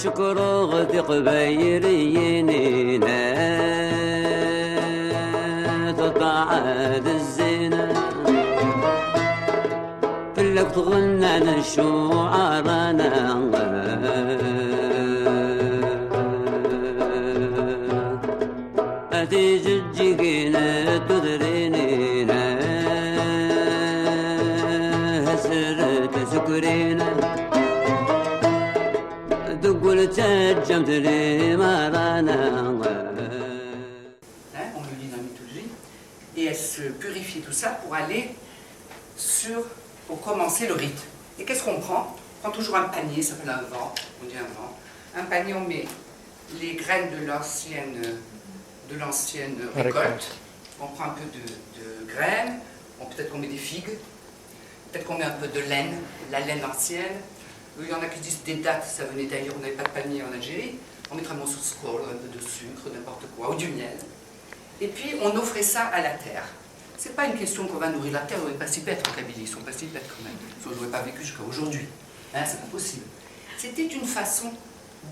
شكر غدي قبيرينينا تطعد الزينة فلك تغنى للشعرانا أتي جيجينا تدرينينا هسرت سكرينا تقول تجمت لي مرانا. On le lit dans la mythologie, et elle se purifie tout ça pour aller pour commencer le rite. Et qu'est-ce qu'on prend? On prend toujours un panier, ça s'appelle un vent, on dit un vent. Un panier, on met les graines de l'ancienne récolte. On prend un peu de graines, peut-être qu'on met des figues, peut-être qu'on met un peu de laine, la laine ancienne. Il y en a qui disent des dattes, ça venait d'ailleurs, on n'avait pas de panier en Algérie. On mettrait un morceau de scroll, un peu de sucre, n'importe quoi, ou du miel. Et puis on offrait ça à la terre. C'est pas une question qu'on va nourrir la terre, on n'est pas si bêtes en Kabylie, ils sont pas si bêtes quand même. Ils n'auraient pas vécu jusqu'à aujourd'hui. Hein, c'est pas possible. C'était une façon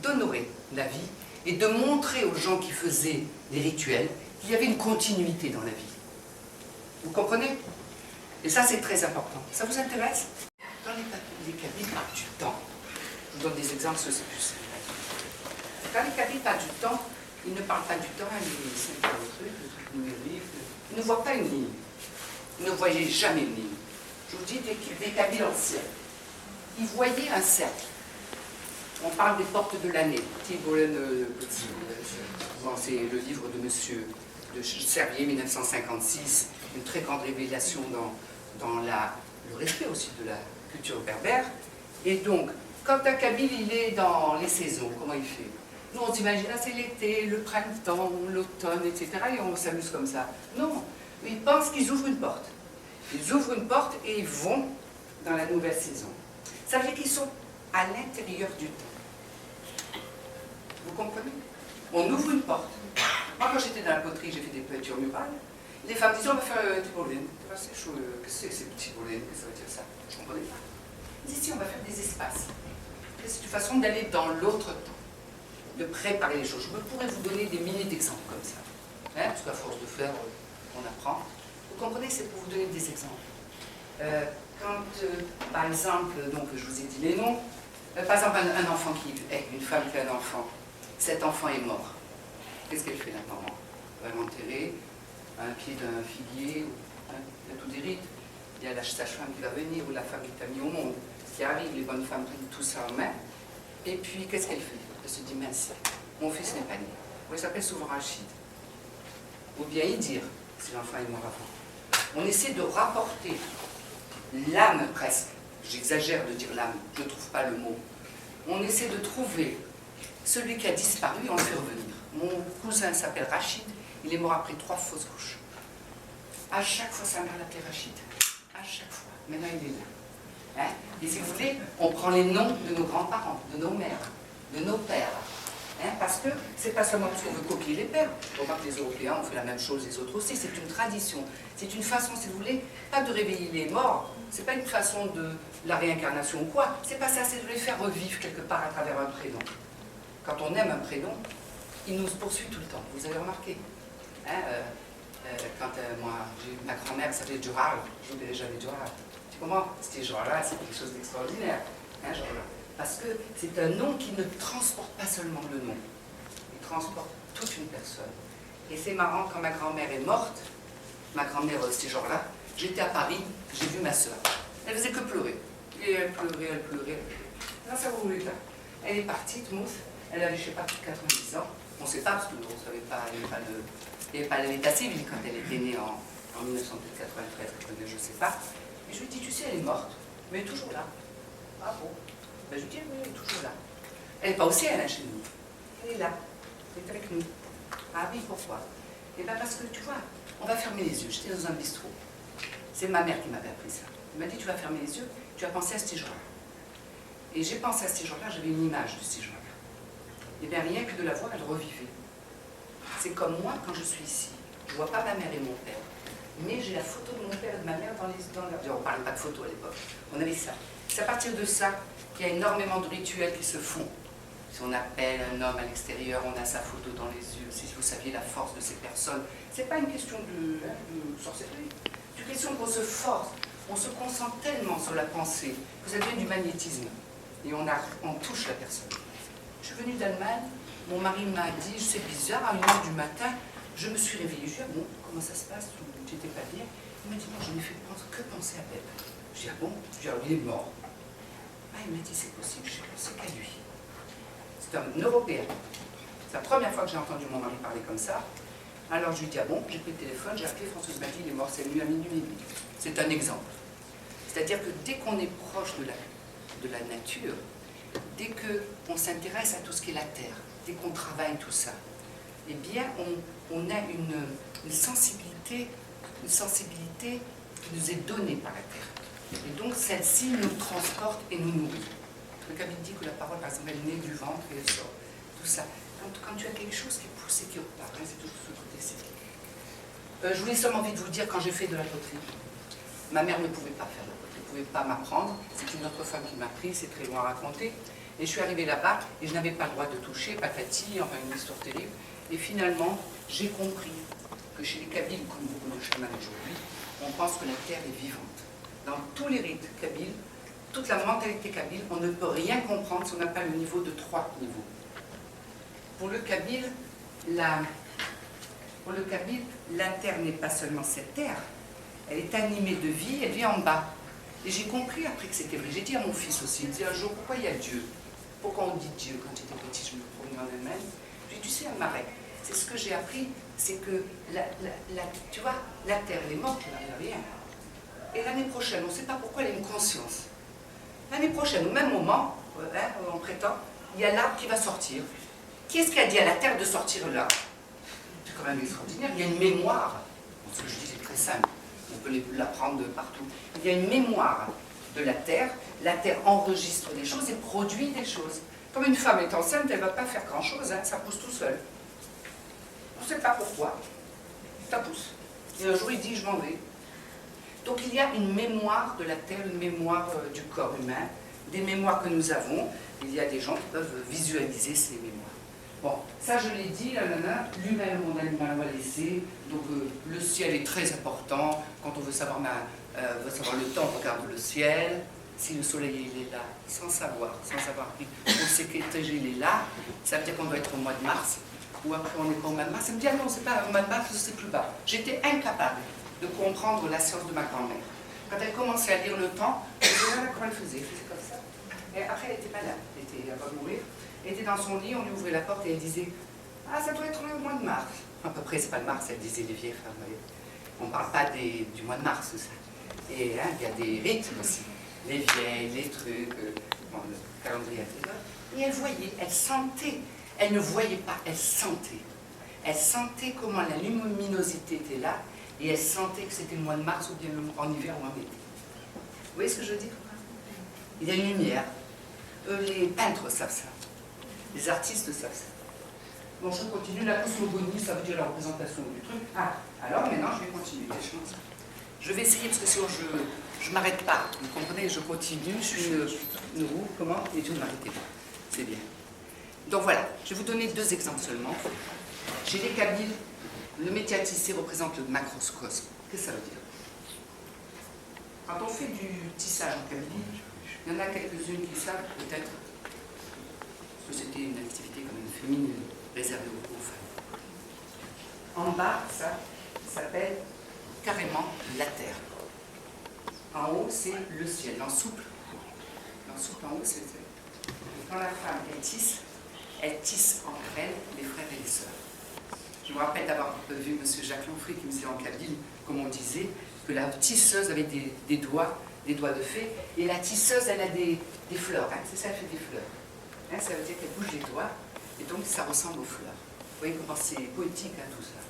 d'honorer la vie et de montrer aux gens qui faisaient des rituels qu'il y avait une continuité dans la vie. Vous comprenez? Et ça, c'est très important. Ça vous intéresse? Dans les Kabyles parlent du temps. Je vous donne des exemples, c'est plus simple. Quand les Kabyles parlent du temps, ils ne parlent pas du temps, c'est un truc numérique. Ils ne voient pas une ligne. Ils ne voyaient jamais une ligne. Je vous dis des Kabyles anciens. Ils voyaient un cercle. On parle des portes de l'année. C'est le livre de monsieur de Servier, 1956, une très grande révélation dans le respect aussi de la culture berbère. Et donc, quand un Kabyle, il est dans les saisons, comment il fait? Nous, on s'imagine, là, c'est l'été, le printemps, l'automne, etc. Et on s'amuse comme ça. Non, ils pensent qu'ils ouvrent une porte. Ils ouvrent une porte et ils vont dans la nouvelle saison. Ça veut dire qu'ils sont à l'intérieur du temps. Vous comprenez? On ouvre une porte. Moi, quand j'étais dans la poterie, j'ai fait des peintures murales. Les femmes disaient, on va faire des bourlines. C'est chaud, qu'est-ce que c'est ces petits bourlines? Qu'est-ce que ça veut dire ça? Je ne comprenais pas. Ils disaient, si, on va faire des espaces. C'est une façon d'aller dans l'autre temps, de préparer les choses. Je pourrais vous donner des milliers d'exemples comme ça. Hein, parce qu'à force de faire, on apprend. Vous comprenez, c'est pour vous donner des exemples. Par exemple, donc, je vous ai dit les noms. Par exemple, un enfant une femme qui a un enfant. Cet enfant est mort. Qu'est-ce qu'elle fait, la maman? Elle va l'enterrer à un pied d'un figuier. Il y a tous des rites. Il y a la sage-femme qui va venir, ou la femme qui t'a mis au monde, qui arrive, les bonnes femmes prennent tout ça en main. Et puis, qu'est-ce qu'elle fait? Elle se dit, mince, mon fils n'est pas né. Il s'appelle souvent Rachid. Ou bien Idir, si l'enfant est mort avant. On essaie de rapporter l'âme presque. J'exagère de dire l'âme, je ne trouve pas le mot. On essaie de trouver celui qui a disparu et on le fait revenir. Mon cousin s'appelle Rachid, il est mort après 3 fausses couches. À chaque fois, sa mère l'appelait Rachid. À chaque fois. Maintenant, il est là. Hein? Et si vous voulez, on prend les noms de nos grands-parents, de nos mères, de nos pères. Hein? Parce que c'est pas seulement parce qu'on veut copier les pères. On voit que les Européens ont fait la même chose, les autres aussi. C'est une tradition. C'est une façon, si vous voulez, pas de réveiller les morts. C'est pas une façon de la réincarnation ou quoi. C'est pas ça, c'est de les faire revivre quelque part à travers un prénom. Quand on aime un prénom, il nous poursuit tout le temps. Vous avez remarqué? Hein, ma grand-mère s'appelait Djural, je n'oublierai jamais Djural. Tu comprends? C'était genre-là, c'est quelque chose d'extraordinaire. Hein, parce que c'est un nom qui ne transporte pas seulement le nom, il transporte toute une personne. Et c'est marrant, quand ma grand-mère est morte, ma grand-mère, ces jours-là, j'étais à Paris, j'ai vu ma soeur. Elle faisait que pleurer. Et elle pleurait, elle pleurait. Non, ça vous voulez pas. Elle est partie, Tmouf, elle avait, je ne sais pas, plus de 90 ans. On ne sait pas, parce qu'on ne savait pas, il n'y avait pas l'état civil quand elle était née en 1993, je ne sais pas. Et je lui dis, tu sais, elle est morte, mais elle est toujours là. Ah bon? Ben, je lui dis, oui, elle est toujours là. Elle n'est pas au ciel, hein, chez nous. Elle est là, elle est avec nous. Ah oui, pourquoi? Eh bien, parce que, tu vois, on va fermer les yeux. J'étais dans un bistrot. C'est ma mère qui m'avait appris ça. Elle m'a dit, tu vas fermer les yeux, tu vas penser à ce jour-là. Et j'ai pensé à ce jour-là, j'avais une image de ce jour-là. Et bien, rien que de la voir, elle revivait. C'est comme moi, quand je suis ici. Je ne vois pas ma mère et mon père. Mais j'ai la photo de mon père et de ma mère dans la... On ne parlait pas de photo à l'époque. On avait ça. C'est à partir de ça qu'il y a énormément de rituels qui se font Si on appelle un homme à l'extérieur, on a sa photo dans les yeux. Si vous saviez la force de ces personnes, c'est pas une question de sorcellerie. C'est une question qu'on se force. On se concentre tellement sur la pensée que ça devient du magnétisme. Et on touche la personne. Je suis venue d'Allemagne, mon mari m'a dit, c'est bizarre, à 1h du matin, je me suis réveillée. Je lui ai dit, ah bon, comment ça se passe? Tu n'étais pas bien? Il m'a dit, non, je n'ai fait que penser à Pep. Je lui ai dit, ah bon? Je lui ai dit, alors il est mort. Ah, il m'a dit, c'est possible, je pensais qu'à lui. C'est un Européen. C'est la première fois que j'ai entendu mon mari parler comme ça. Alors je lui ai dit, ah bon, j'ai pris le téléphone, j'ai appelé Françoise m'a dit, il est mort cette nuit à minuit et demi. C'est un exemple. C'est-à-dire que dès qu'on est proche de la nature, dès qu'on s'intéresse à tout ce qui est la terre, dès qu'on travaille tout ça, eh bien on a une sensibilité qui nous est donnée par la terre. Et donc celle-ci nous transporte et nous nourrit. Le Kabyle dit que la parole, par exemple, elle naît du ventre et elle sort. Tout ça. Quand tu as quelque chose qui est poussé, qui repart, hein, c'est tout ce côté-ci. Je voulais seulement envie de vous dire, quand j'ai fait de la poterie, ma mère ne pouvait pas faire de la poterie, ne pouvait pas m'apprendre. C'est une autre femme qui m'a appris, c'est très loin à raconter. Et je suis arrivée là-bas et je n'avais pas le droit de toucher, patati, enfin une histoire terrible. Et finalement, j'ai compris que chez les Kabyles, comme beaucoup de chamans aujourd'hui, on pense que la terre est vivante. Dans tous les rites kabyles, toute la mentalité kabyle, on ne peut rien comprendre si on n'a pas le niveau de 3 niveaux. Pour le kabyle, la terre n'est pas seulement cette terre, elle est animée de vie, elle vit en bas. Et j'ai compris après que c'était vrai. J'ai dit à mon fils aussi, il me dit un jour, pourquoi il y a Dieu? Pourquoi on dit Dieu? Quand j'étais petit, je me promenais en Allemagne. J'ai dit, tu sais, à Marek, c'est ce que j'ai appris, c'est que, tu vois, la terre, elle est morte, elle n'a rien. Et l'année prochaine, on ne sait pas pourquoi, elle a une conscience. L'année prochaine, au même moment, on prétend, il y a l'arbre qui va sortir. Qui est-ce qui a dit à la terre de sortir là? C'est quand même extraordinaire, il y a une mémoire. Ce que je dis, c'est très simple, on peut l'apprendre de partout. Il y a une mémoire de la terre enregistre des choses et produit des choses. Comme une femme est enceinte, elle ne va pas faire grand-chose, hein, ça pousse tout seul. On ne sait pas pourquoi, ça pousse. Et un jour, il dit, je m'en vais. Donc il y a une mémoire de la terre, une mémoire du corps humain, des mémoires que nous avons. Il y a des gens qui peuvent visualiser ces mémoires. Bon, ça je l'ai dit, l'humain, le monde animal, on va laisser. Donc le ciel est très important. Quand on veut savoir, le temps, on regarde le ciel. Si le soleil il est là, sans savoir, on sait qu'il est là, ça veut dire qu'on doit être au mois de mars. Ou après on n'est pas au mois de mars. Ça me dit, ah non, c'est pas au mois de mars, c'est plus bas. J'étais incapable de comprendre la science de ma grand-mère. Quand elle commençait à lire le temps, je me disais, comment elle faisait comme ça. Et après, elle était malade, elle était avant de mourir. Elle était dans son lit, on lui ouvrait la porte et elle disait, ah, ça doit être le mois de mars. À peu près, c'est pas le mars, elle disait les vieilles femmes. On ne parle pas du mois de mars, tout ça. Et il y a des rythmes aussi. Les vieilles, les trucs, le calendrier, etc. Et elle voyait, elle sentait. Elle ne voyait pas, elle sentait. Elle sentait comment la luminosité était là. Et elle sentait que c'était le mois de mars ou bien en hiver ou en été. Vous voyez ce que je veux dire? Il y a une lumière. Les peintres savent ça. Les artistes savent ça. Bon, je continue. La cosmogonie, ça veut dire la représentation du truc. Ah, alors maintenant, je vais continuer. Je vais essayer, parce que sinon, je ne m'arrête pas. Vous comprenez? Je continue. Je suis une roue. Comment? Et Dieu ne m'arrêtez pas. C'est bien. Donc voilà, je vais vous donner 2 exemples seulement. Chez les Kabyles, le métier à tisser représente le macrocosme. Qu'est-ce que ça veut dire? Quand on fait du tissage en Kabylie, il y en a quelques-unes qui savent peut-être que c'était une activité quand même féminine, réservée aux femmes. En bas, ça s'appelle carrément la terre. En haut, c'est le ciel, en souple. En souple, en haut, c'est le ciel. Quand la femme, elle tisse entre elle les frères et les sœurs. Je me rappelle d'avoir vu M. Jacques Longfry qui me disait en Kabyle, comme on disait, que la tisseuse avait des doigts de fée, et la tisseuse, elle a des fleurs, hein, c'est ça, elle fait des fleurs. Hein, ça veut dire qu'elle bouge les doigts, et donc ça ressemble aux fleurs. Vous voyez comment c'est poétique, hein, tout ça.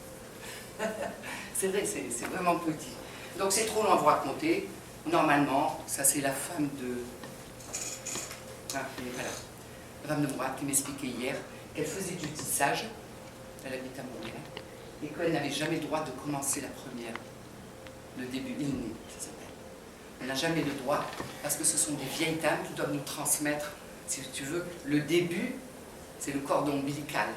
C'est vrai, c'est vraiment poétique. Donc c'est trop long à vous raconter. Normalement, ça c'est la femme de... Ah, voilà. La femme de Mourad qui m'expliquait hier qu'elle faisait du tissage. Elle habite à Montréal, et qu'elle n'avait jamais le droit de commencer la première, le début, l'inné, ça s'appelle. Elle n'a jamais le droit, parce que ce sont des vieilles dames qui doivent nous transmettre, si tu veux, le début c'est le cordon ombilical.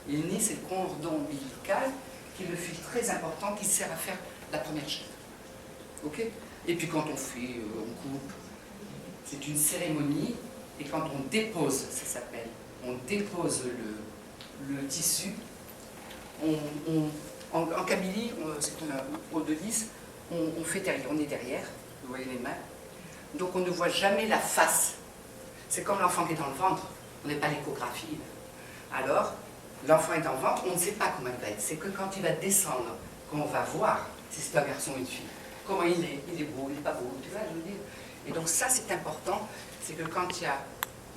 Et le nez, c'est le cordon ombilical qui est le fil très important qui sert à faire la première chaîne. Ok? Et puis quand on fait, on coupe, c'est une cérémonie. Et quand on dépose, ça s'appelle, on dépose le tissu, en Kabylie, c'est un haut de lys, on fait derrière, on est derrière, vous voyez les mains, donc on ne voit jamais la face. C'est comme l'enfant qui est dans le ventre, on n'est pas l'échographie. Alors, l'enfant est dans le ventre, on ne sait pas comment il va être. C'est que quand il va descendre, qu'on va voir si c'est un garçon ou une fille. Comment il est beau, il n'est pas beau, tu vois, je veux dire. Et donc ça, c'est important, c'est que quand il y a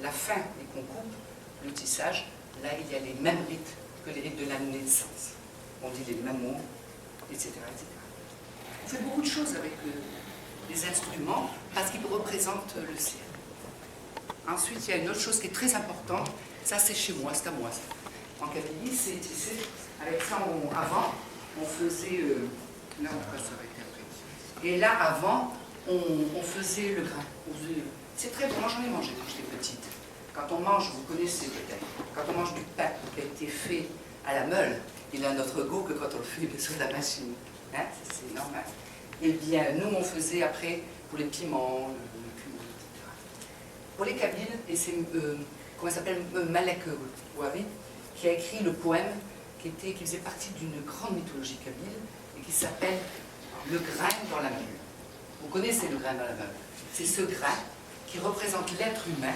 la fin et qu'on coupe le tissage, là, il y a les mêmes rites que les rites de la naissance. On dit les mêmes mots, etc., etc. On fait beaucoup de choses avec les instruments parce qu'ils représentent le ciel. Ensuite, il y a une autre chose qui est très importante, ça c'est chez moi, c'est à moi. En Kabylie, c'est tissé, avec ça, avant, on faisait, là on va s'arrêter après. Et là, avant, on faisait le grain. C'est très bon, moi j'en ai mangé quand j'étais petite. Quand on mange, vous connaissez peut-être, quand on mange du pain qui a été fait à la meule, il a un autre goût que quand on le fait sur la machine. Hein, c'est normal. Eh bien, nous, on faisait après pour les piments, le cumin, etc. Pour les Kabyles, et c'est, comment ça s'appelle, Malek Ouari, qui a écrit le poème qui faisait partie d'une grande mythologie kabyle et qui s'appelle Le grain dans la meule. Vous connaissez le grain dans la meule? C'est ce grain qui représente l'être humain.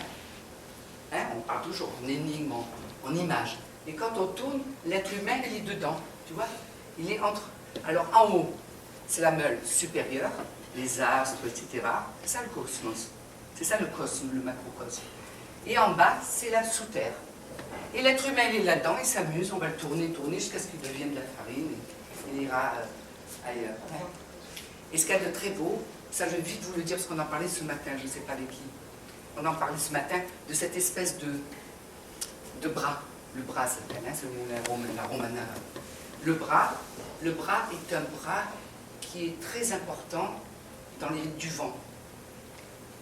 Hein, on parle toujours en énigme, en image. Et quand on tourne, l'être humain, il est dedans, tu vois? Il est entre. Alors en haut, c'est la meule supérieure, les astres, etc. C'est ça le cosmos. C'est ça le cosmos, le macrocosme. Et en bas, c'est la sous-terre. Et l'être humain, il est là-dedans, il s'amuse, on va le tourner jusqu'à ce qu'il devienne de la farine, et il ira ailleurs. Et ce qu'il y a de très beau, ça je vais vite vous le dire parce qu'on en parlait ce matin, je ne sais pas avec qui. On en parlait ce matin de cette espèce de bras. Le bras s'appelle, hein, c'est le mot la romana. Le bras est un bras qui est très important dans les rites du vent.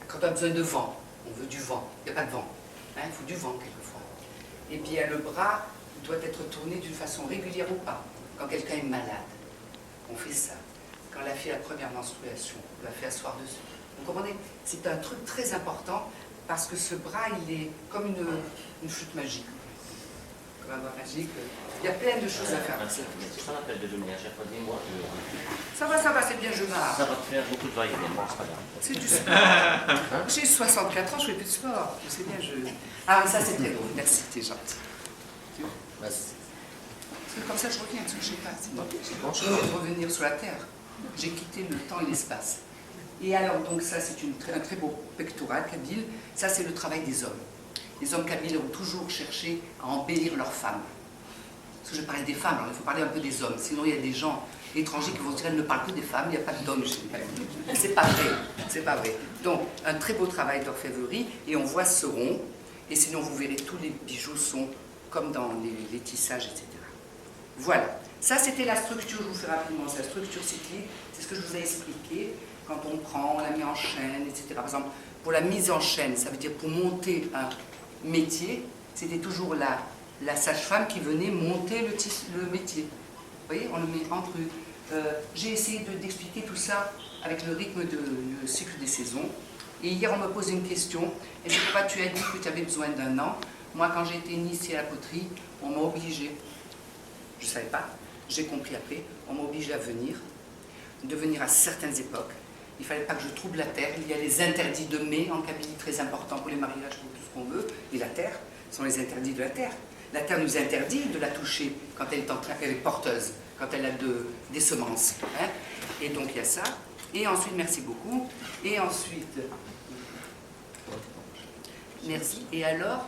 Quand on a besoin de vent, on veut du vent, il n'y a pas de vent. Hein, il faut du vent quelquefois. Et bien le bras doit être tourné d'une façon régulière ou pas. Quand quelqu'un est malade, on fait ça. Quand elle a fait la première menstruation, on la fait asseoir dessus. Vous comprenez? C'est un truc très important parce que ce bras, il est comme une flûte magique. Comme un bras magique. Il y a plein de choses à faire. C'est ça l'appel de demain, à chaque fois, dis-moi. Ça va, c'est bien, je marche. Ça va te faire beaucoup de variétés, bon, c'est pas grave. C'est du sport. J'ai 64 ans, je fais plus de sport. Je sais bien, Ah, ça c'est très drôle, merci, t'es gentil. Parce que comme ça, je reviens, parce que je sais pas. Je veux revenir sur la Terre. J'ai quitté le temps et l'espace. Et alors, donc ça, c'est un très beau pectoral kabyle. Ça, c'est le travail des hommes. Les hommes kabyles ont toujours cherché à embellir leurs femmes. Parce que je parlais des femmes, alors il faut parler un peu des hommes. Sinon, il y a des gens étrangers qui vont dire, elle ne parle que des femmes, il n'y a pas d'hommes chez les. C'est pas vrai, c'est pas vrai. Donc, un très beau travail d'orfèvrerie, et on voit ce rond, et sinon, vous verrez, tous les bijoux sont comme dans les tissages, etc. Voilà. Ça, c'était la structure, je vous fais rapidement, c'est la structure cyclique, c'est ce que je vous ai expliqué. Quand on prend, on la met en chaîne, etc. Par exemple, pour la mise en chaîne, ça veut dire pour monter un métier, c'était toujours la sage-femme qui venait monter le métier. Vous voyez, on le met entre eux. J'ai essayé d'expliquer tout ça avec le rythme du cycle des saisons. Et hier, on me posait une question. Et pourquoi tu as dit que tu avais besoin d'un an? Moi, quand j'ai été initiée à la poterie, on m'a obligée. Je ne savais pas. J'ai compris après. On m'a obligée de venir à certaines époques. Il ne fallait pas que je trouble la terre. Il y a les interdits de mai en Kabylie, très importants pour les mariages, pour tout ce qu'on veut. Et la terre sont les interdits de la terre. La terre nous interdit de la toucher quand elle est porteuse, quand elle a des semences. Hein. Et donc il y a ça. Et ensuite, merci beaucoup. Et ensuite, merci. Et alors,